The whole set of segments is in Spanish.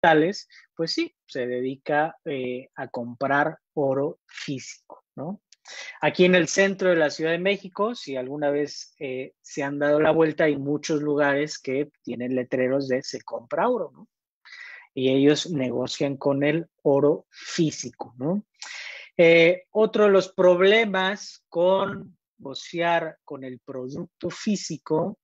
metales, pues sí, se dedica a comprar oro físico, ¿no? Aquí en el centro de la Ciudad de México, si alguna vez se han dado la vuelta, hay muchos lugares que tienen letreros de se compra oro, ¿no? Y ellos negocian con el oro físico, ¿no? Otro de los problemas con negociar con el producto físico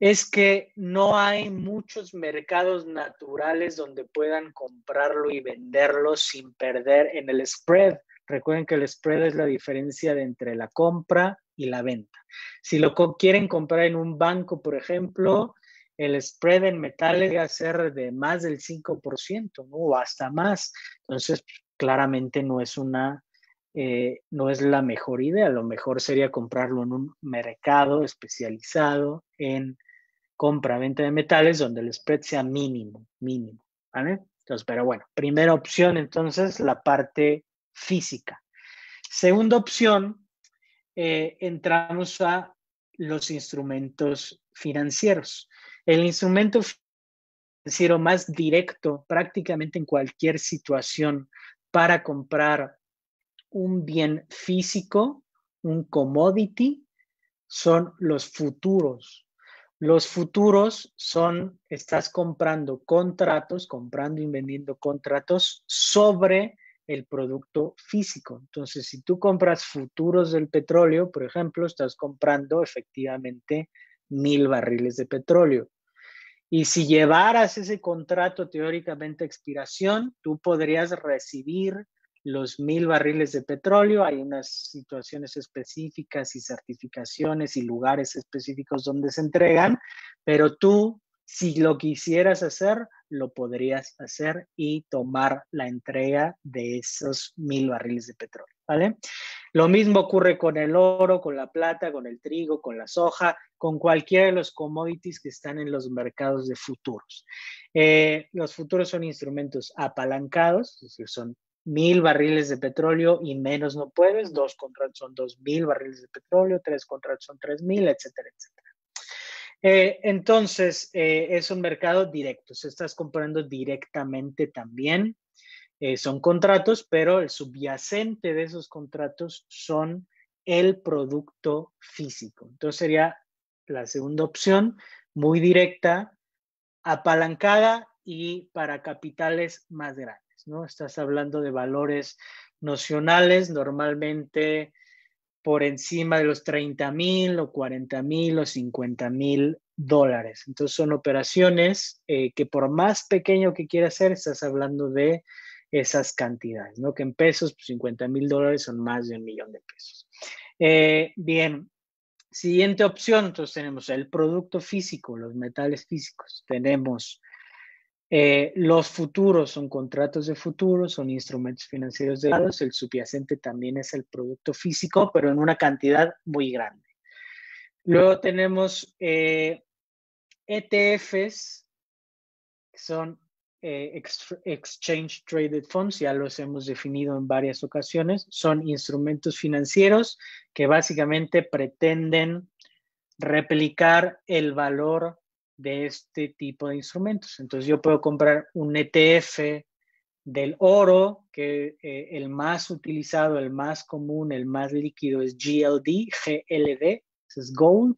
es que no hay muchos mercados naturales donde puedan comprarlo y venderlo sin perder en el spread. Recuerden que el spread es la diferencia entre la compra y la venta. Si lo quieren comprar en un banco, por ejemplo, el spread en metales llega a ser de más del 5%, ¿no? O hasta más. Entonces, claramente no es no es la mejor idea. Lo mejor sería comprarlo en un mercado especializado en compra-venta de metales donde el spread sea mínimo, ¿vale? Entonces, pero bueno, primera opción, entonces, la parte física. Segunda opción, entramos a los instrumentos financieros. El instrumento financiero más directo prácticamente en cualquier situación para comprar un bien físico, un commodity, son los futuros. Los futuros estás comprando contratos, comprando y vendiendo contratos sobre el producto físico. Entonces, si tú compras futuros del petróleo, por ejemplo, estás comprando efectivamente 1,000 barriles de petróleo. Y si llevaras ese contrato teóricamente a expiración, tú podrías recibir los 1,000 barriles de petróleo. Hay unas situaciones específicas y certificaciones y lugares específicos donde se entregan, pero tú, si lo quisieras hacer, lo podrías hacer y tomar la entrega de esos 1,000 barriles de petróleo, ¿vale? Lo mismo ocurre con el oro, con la plata, con el trigo, con la soja, con cualquiera de los commodities que están en los mercados de futuros. Los futuros son instrumentos apalancados, es decir, son 1,000 barriles de petróleo y menos no puedes, 2 contratos son 2,000 barriles de petróleo, 3 contratos son 3,000, etcétera, etcétera. Entonces, es un mercado directo, se estás comprando directamente también. Son contratos, pero el subyacente de esos contratos son el producto físico. Entonces sería la segunda opción, muy directa, apalancada y para capitales más grandes, ¿no? Estás hablando de valores nocionales, normalmente por encima de los 30,000 o 40,000 o 50,000 dólares. Entonces son operaciones que por más pequeño que quieras hacer, estás hablando de esas cantidades, ¿no? Que en pesos, pues 50,000 dólares son más de 1,000,000 de pesos. Bien, siguiente opción, entonces tenemos el producto físico, los metales físicos. Tenemos los futuros, son contratos de futuros, son instrumentos financieros derivados. El subyacente también es el producto físico, pero en una cantidad muy grande. Luego tenemos ETFs, que son Exchange Traded Funds, ya los hemos definido en varias ocasiones. Son instrumentos financieros que básicamente pretenden replicar el valor de este tipo de instrumentos. Entonces yo puedo comprar un ETF del oro, que el más utilizado, el más común, el más líquido es GLD, es Gold.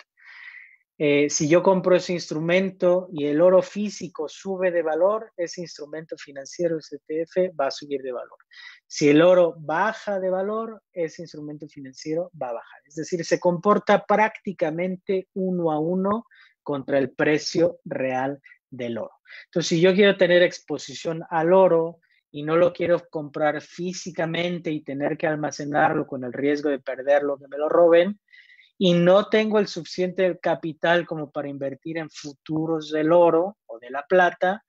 Si yo compro ese instrumento y el oro físico sube de valor, ese instrumento financiero, ese ETF, va a subir de valor. Si el oro baja de valor, ese instrumento financiero va a bajar. Es decir, se comporta prácticamente 1 a 1 contra el precio real del oro. Entonces, si yo quiero tener exposición al oro y no lo quiero comprar físicamente y tener que almacenarlo con el riesgo de perderlo, que me lo roben, y no tengo el suficiente capital como para invertir en futuros del oro o de la plata,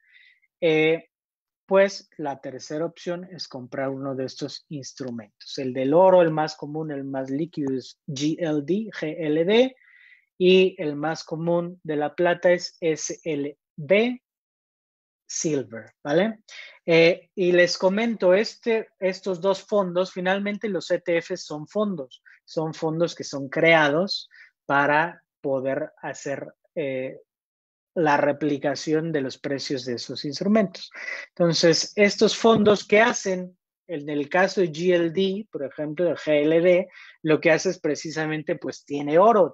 pues la tercera opción es comprar uno de estos instrumentos. El del oro, el más común, el más líquido es GLD, y el más común de la plata es SLV, Silver, ¿vale? Y les comento, estos dos fondos, finalmente los ETFs son fondos que son creados para poder hacer la replicación de los precios de esos instrumentos. Entonces, estos fondos que hacen, en el caso de GLD, por ejemplo, de GLD, lo que hace es precisamente, pues tiene oro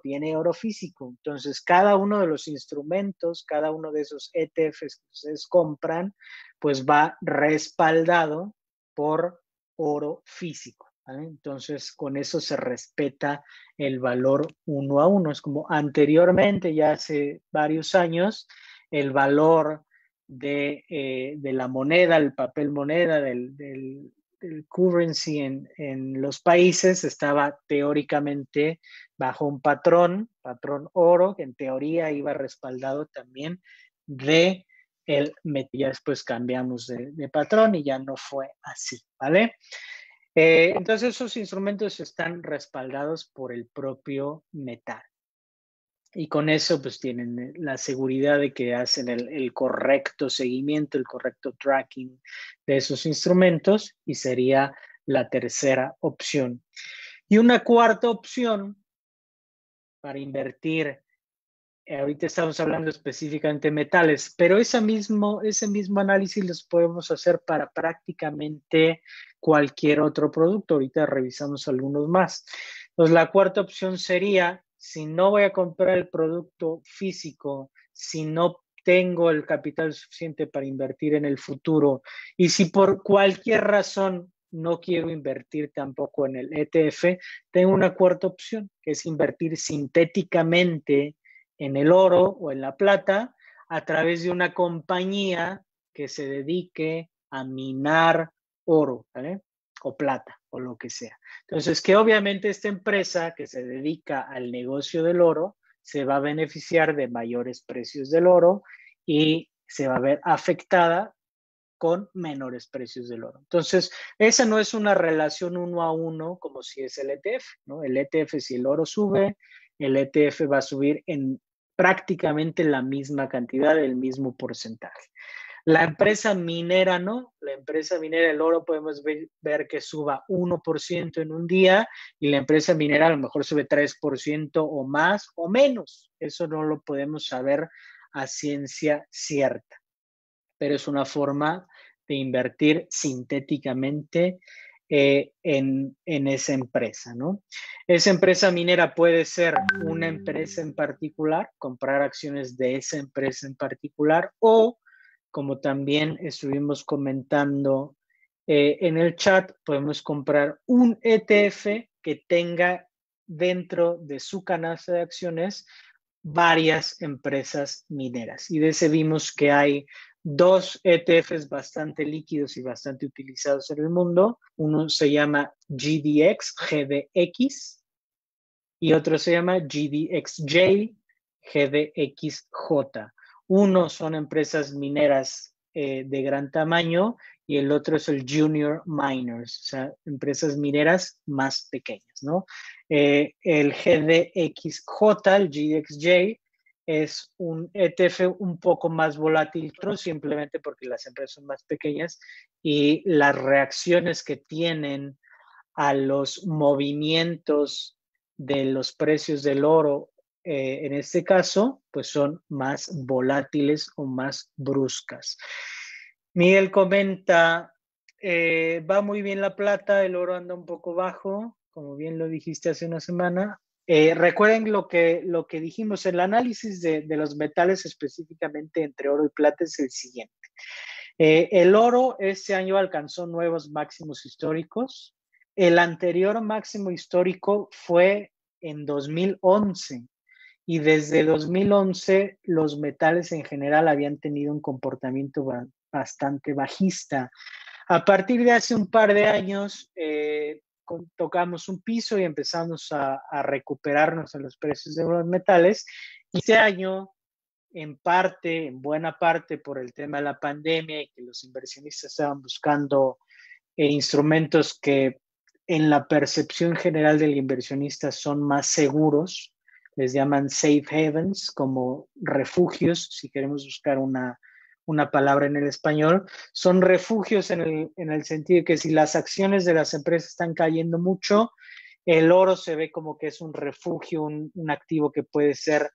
físico. Entonces, cada uno de los instrumentos, cada uno de esos ETFs que ustedes compran, pues va respaldado por oro físico, ¿vale? Entonces, con eso se respeta el valor 1 a 1. Es como anteriormente, ya hace varios años, el valor de la moneda, el papel moneda, del currency en los países estaba teóricamente bajo un patrón oro, que en teoría iba respaldado también de el metal. Ya después cambiamos de patrón y ya no fue así, ¿vale? Entonces esos instrumentos están respaldados por el propio metal. Y con eso pues tienen la seguridad de que hacen el correcto seguimiento, el correcto tracking de esos instrumentos, y sería la tercera opción. Y una cuarta opción para invertir, ahorita estamos hablando específicamente de metales, pero ese mismo análisis los podemos hacer para prácticamente cualquier otro producto. Ahorita revisamos algunos más. Entonces, la cuarta opción sería, si no voy a comprar el producto físico, si no tengo el capital suficiente para invertir en el futuro, y si por cualquier razón no quiero invertir tampoco en el ETF, tengo una cuarta opción, que es invertir sintéticamente en el oro o en la plata a través de una compañía que se dedique a minar oro, ¿vale? O plata o lo que sea. Entonces, que obviamente esta empresa que se dedica al negocio del oro se va a beneficiar de mayores precios del oro y se va a ver afectada con menores precios del oro. Entonces, esa no es una relación 1 a 1 como si es el ETF, ¿no? El ETF, si el oro sube, el ETF va a subir en prácticamente la misma cantidad, el mismo porcentaje. La empresa minera no, la empresa minera, el oro podemos ver que suba 1% en un día, y la empresa minera a lo mejor sube 3% o más o menos. Eso no lo podemos saber a ciencia cierta, pero es una forma de invertir sintéticamente en esa empresa, ¿no? Esa empresa minera puede ser una empresa en particular, comprar acciones de esa empresa en particular, o como también estuvimos comentando en el chat, podemos comprar un ETF que tenga dentro de su canasta de acciones varias empresas mineras. Y de ese vimos que hay dos ETFs bastante líquidos y bastante utilizados en el mundo. Uno se llama GDX, y otro se llama GDXJ, GDXJ. Uno son empresas mineras de gran tamaño, y el otro es el Junior Miners, o sea, empresas mineras más pequeñas, ¿no? El GDXJ, el GDXJ, es un ETF un poco más volátil, simplemente porque las empresas son más pequeñas y las reacciones que tienen a los movimientos de los precios del oro, en este caso, pues son más volátiles o más bruscas. Miguel comenta, va muy bien la plata, el oro anda un poco bajo, como bien lo dijiste hace una semana. Recuerden lo que dijimos, el análisis de los metales específicamente entre oro y plata es el siguiente. El oro este año alcanzó nuevos máximos históricos. El anterior máximo histórico fue en 2011, y desde 2011 los metales en general habían tenido un comportamiento bastante bajista. A partir de hace un par de años tocamos un piso y empezamos a recuperarnos en los precios de los metales. Y este año, en buena parte por el tema de la pandemia y que los inversionistas estaban buscando instrumentos que en la percepción general del inversionista son más seguros, les llaman safe havens, como refugios, si queremos buscar una palabra en el español, son refugios en el sentido de que si las acciones de las empresas están cayendo mucho, el oro se ve como que es un refugio, un activo que puede ser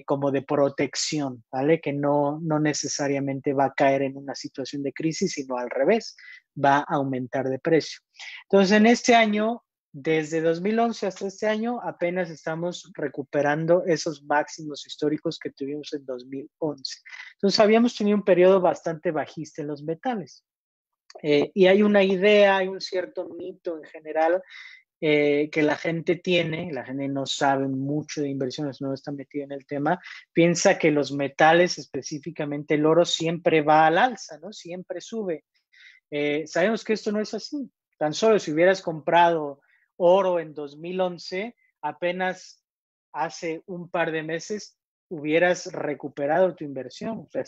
como de protección, ¿vale? Que no necesariamente va a caer en una situación de crisis, sino al revés, va a aumentar de precio. Entonces, en este año, desde 2011 hasta este año, apenas estamos recuperando esos máximos históricos que tuvimos en 2011. Entonces, habíamos tenido un periodo bastante bajista en los metales. Y hay una idea, hay un cierto mito en general que la gente no sabe mucho de inversiones, no está metida en el tema, piensa que los metales, específicamente el oro, siempre va al alza, ¿no? Siempre sube. Sabemos que esto no es así. Tan solo si hubieras comprado oro en 2011, apenas hace un par de meses hubieras recuperado tu inversión. O sea,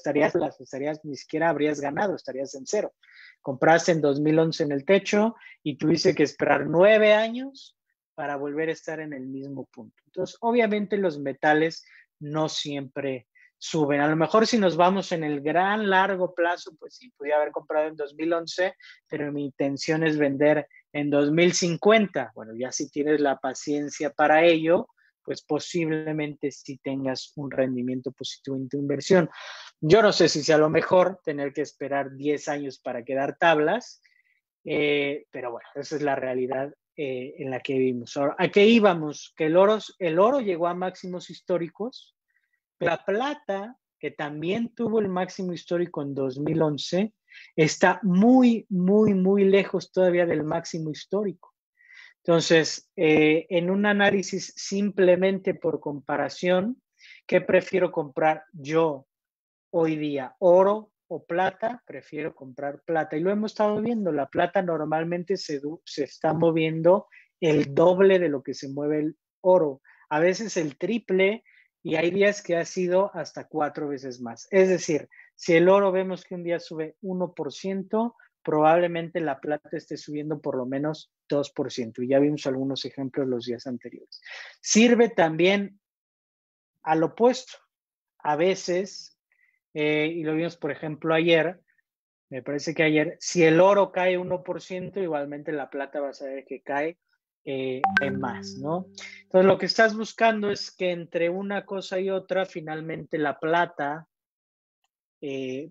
ni siquiera habrías ganado, estarías en cero. Compraste en 2011 en el techo y tuviste que esperar 9 años para volver a estar en el mismo punto. Entonces, obviamente los metales no siempre suben. A lo mejor si nos vamos en el gran largo plazo, pues sí, podía haber comprado en 2011, pero mi intención es vender en 2050. Bueno, ya si tienes la paciencia para ello, pues posiblemente sí tengas un rendimiento positivo en tu inversión. Yo no sé si a lo mejor tener que esperar 10 años para quedar tablas, pero bueno, esa es la realidad en la que vivimos. Ahora, ¿a qué íbamos? Que el oro llegó a máximos históricos. La plata, que también tuvo el máximo histórico en 2011, está muy, muy, muy lejos todavía del máximo histórico. Entonces, en un análisis simplemente por comparación, ¿qué prefiero comprar yo hoy día? ¿Oro o plata? Prefiero comprar plata. Y lo hemos estado viendo, la plata normalmente se está moviendo el doble de lo que se mueve el oro, a veces el triple, y hay días que ha sido hasta 4 veces más. Es decir, si el oro vemos que un día sube 1%, probablemente la plata esté subiendo por lo menos 2%. Y ya vimos algunos ejemplos los días anteriores. Sirve también al opuesto. A veces, y lo vimos por ejemplo ayer, me parece que ayer, si el oro cae 1%, igualmente la plata va a saber que cae más, ¿no? Entonces lo que estás buscando es que entre una cosa y otra, finalmente la plata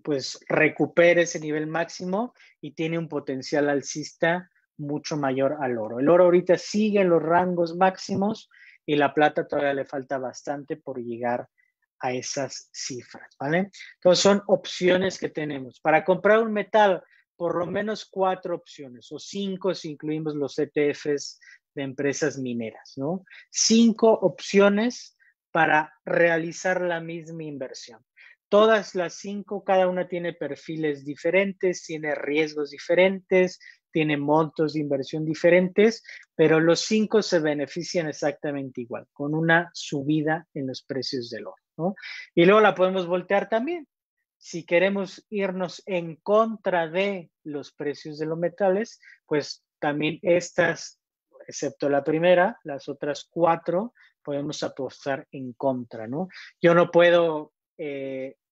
pues recupere ese nivel máximo y tiene un potencial alcista mucho mayor al oro. El oro ahorita sigue en los rangos máximos y la plata todavía le falta bastante por llegar a esas cifras, ¿vale? Entonces son opciones que tenemos. Para comprar un metal, por lo menos 4 opciones, o 5 si incluimos los ETFs de empresas mineras, ¿no? 5 opciones para realizar la misma inversión. Todas las 5, cada una tiene perfiles diferentes, tiene riesgos diferentes, tiene montos de inversión diferentes, pero los 5 se benefician exactamente igual, con una subida en los precios del oro, ¿no? Y luego la podemos voltear también. Si queremos irnos en contra de los precios de los metales, pues también estas, excepto la primera, las otras 4, podemos apostar en contra, ¿no? Yo no puedo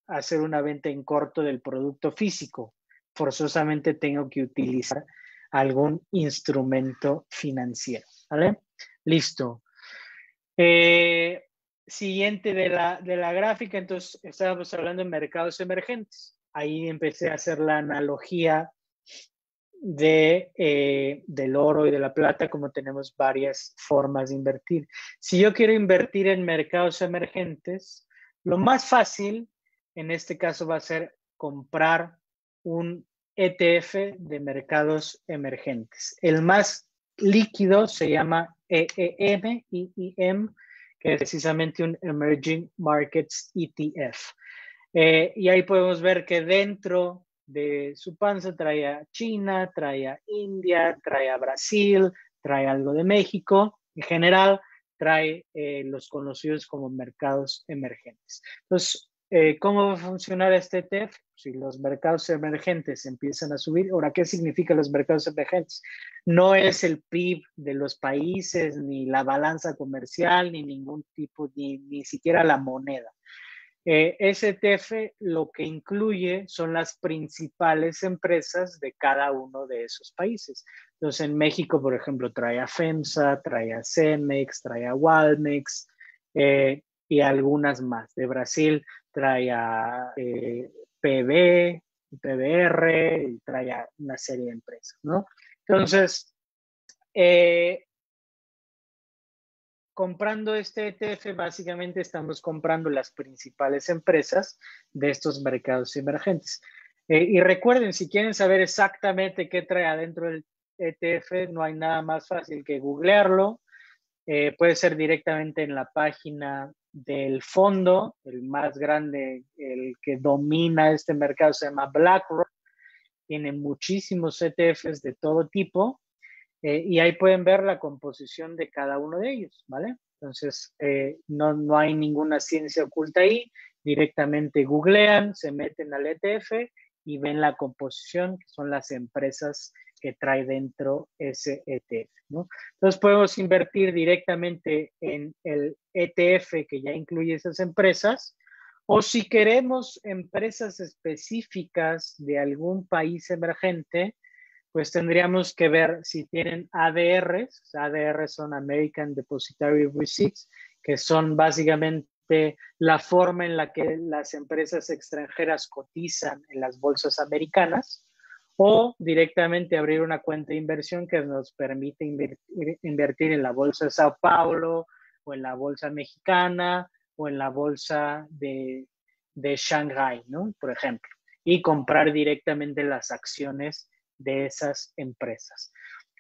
hacer una venta en corto del producto físico. Forzosamente tengo que utilizar algún instrumento financiero, ¿vale? Listo. Siguiente de la gráfica, entonces estábamos hablando de mercados emergentes. Ahí empecé a hacer la analogía del oro y de la plata, como tenemos varias formas de invertir. Si yo quiero invertir en mercados emergentes, lo más fácil en este caso va a ser comprar un ETF de mercados emergentes. El más líquido se llama EEM, que es precisamente un Emerging Markets ETF. Y ahí podemos ver que dentro de su panza trae a China, trae a India, trae a Brasil, trae algo de México. En general, trae los conocidos como mercados emergentes. Entonces, ¿cómo va a funcionar este ETF? Si los mercados emergentes empiezan a subir, ahora, ¿qué significan los mercados emergentes? No es el PIB de los países, ni la balanza comercial, ni ningún tipo, ni siquiera la moneda. Ese ETF lo que incluye son las principales empresas de cada uno de esos países. Entonces, en México, por ejemplo, trae a FEMSA, trae a Cemex, trae a Walmex, y algunas más. De Brasil trae a PB, PBR, y trae a una serie de empresas, ¿no? Entonces, comprando este ETF, básicamente estamos comprando las principales empresas de estos mercados emergentes. Y recuerden, si quieren saber exactamente qué trae adentro del ETF, no hay nada más fácil que googlearlo. Puede ser directamente en la página del fondo, el más grande, el que domina este mercado se llama BlackRock. Tiene muchísimos ETFs de todo tipo. Y ahí pueden ver la composición de cada uno de ellos, ¿vale? Entonces, no hay ninguna ciencia oculta ahí. Directamente googlean, se meten al ETF y ven la composición, que son las empresas que trae dentro ese ETF, ¿no? Entonces, podemos invertir directamente en el ETF que ya incluye esas empresas, o si queremos empresas específicas de algún país emergente, pues tendríamos que ver si tienen ADRs. ADRs son American Depositary Receipts, que son básicamente la forma en la que las empresas extranjeras cotizan en las bolsas americanas, o directamente abrir una cuenta de inversión que nos permite invertir en la bolsa de Sao Paulo, o en la bolsa mexicana, o en la bolsa de Shanghai, ¿no? Por ejemplo, y comprar directamente las acciones de esas empresas.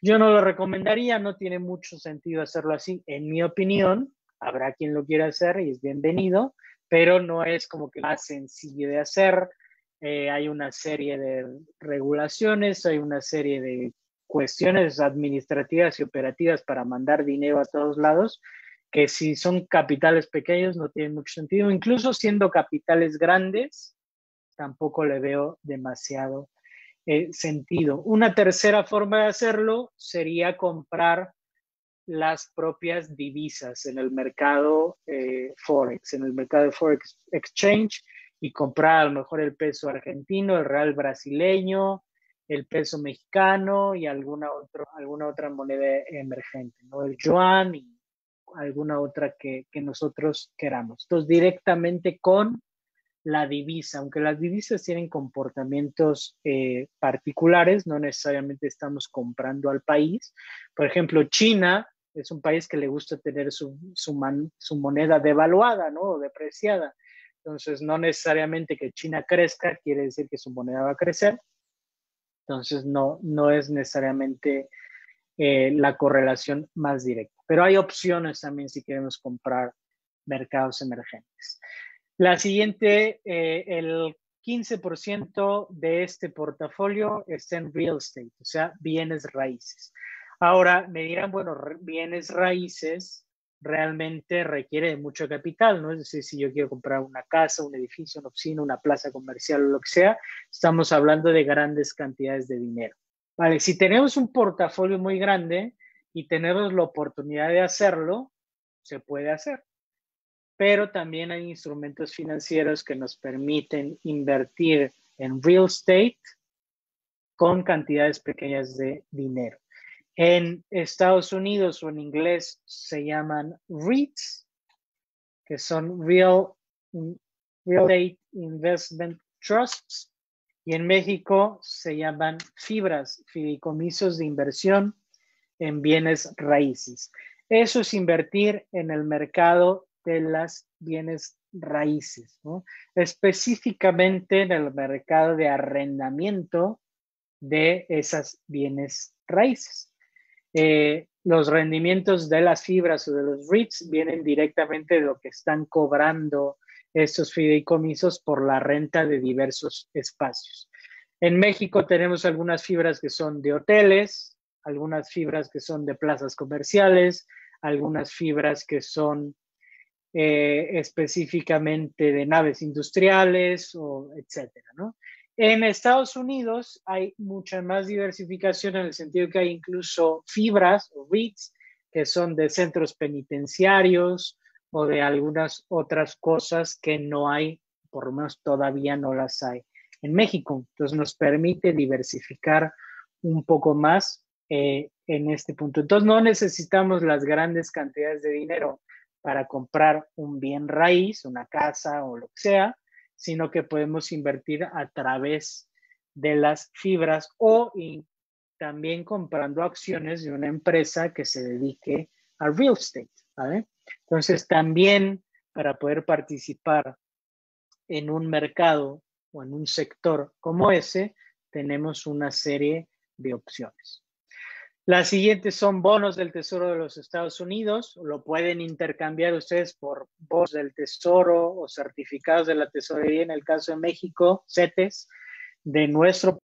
Yo no lo recomendaría, no tiene mucho sentido hacerlo así, en mi opinión. Habrá quien lo quiera hacer y es bienvenido, pero no es como que más sencillo de hacer. Hay una serie de regulaciones, hay una serie de cuestiones administrativas y operativas para mandar dinero a todos lados, que si son capitales pequeños no tienen mucho sentido. Incluso siendo capitales grandes, tampoco le veo demasiado sentido. Una tercera forma de hacerlo sería comprar las propias divisas en el mercado Forex, en el mercado de Forex Exchange, y comprar a lo mejor el peso argentino, el real brasileño, el peso mexicano y alguna otra moneda emergente, ¿no? El yuan y alguna otra que nosotros queramos. Entonces, directamente con la divisa, aunque las divisas tienen comportamientos particulares, no necesariamente estamos comprando al país. Por ejemplo, China es un país que le gusta tener su moneda devaluada, ¿no? O depreciada. Entonces, no necesariamente que China crezca quiere decir que su moneda va a crecer. Entonces, no es necesariamente la correlación más directa. Pero hay opciones también si queremos comprar mercados emergentes. La siguiente, el 15% de este portafolio está en real estate, o sea, bienes raíces. Ahora me dirán, bueno, bienes raíces realmente requiere de mucho capital, ¿no? Es decir, si yo quiero comprar una casa, un edificio, una oficina, una plaza comercial o lo que sea, estamos hablando de grandes cantidades de dinero. Vale, si tenemos un portafolio muy grande y tenemos la oportunidad de hacerlo, se puede hacer. Pero también hay instrumentos financieros que nos permiten invertir en real estate con cantidades pequeñas de dinero. En Estados Unidos o en inglés se llaman REITs, que son Real Estate Investment Trusts, y en México se llaman FIBRAs, fideicomisos de inversión en bienes raíces. Eso es invertir en el mercado de las bienes raíces, ¿no? Específicamente en el mercado de arrendamiento de esas bienes raíces. Los rendimientos de las fibras o de los REITs vienen directamente de lo que están cobrando estos fideicomisos por la renta de diversos espacios. En México tenemos algunas fibras que son de hoteles, algunas fibras que son de plazas comerciales, algunas fibras que son específicamente de naves industriales, o etcétera, ¿no? En Estados Unidos hay mucha más diversificación en el sentido que hay incluso fibras o REITs que son de centros penitenciarios o de algunas otras cosas que no hay, por lo menos todavía no las hay en México. Entonces nos permite diversificar un poco más en este punto. Entonces no necesitamos las grandes cantidades de dinero para comprar un bien raíz, una casa o lo que sea, sino que podemos invertir a través de las fibras o también comprando acciones de una empresa que se dedique a real estate, ¿vale? Entonces, también para poder participar en un mercado o en un sector como ese, tenemos una serie de opciones. Las siguientes son bonos del Tesoro de los Estados Unidos. Lo pueden intercambiar ustedes por bonos del Tesoro o certificados de la Tesorería, en el caso de México, CETES, de nuestro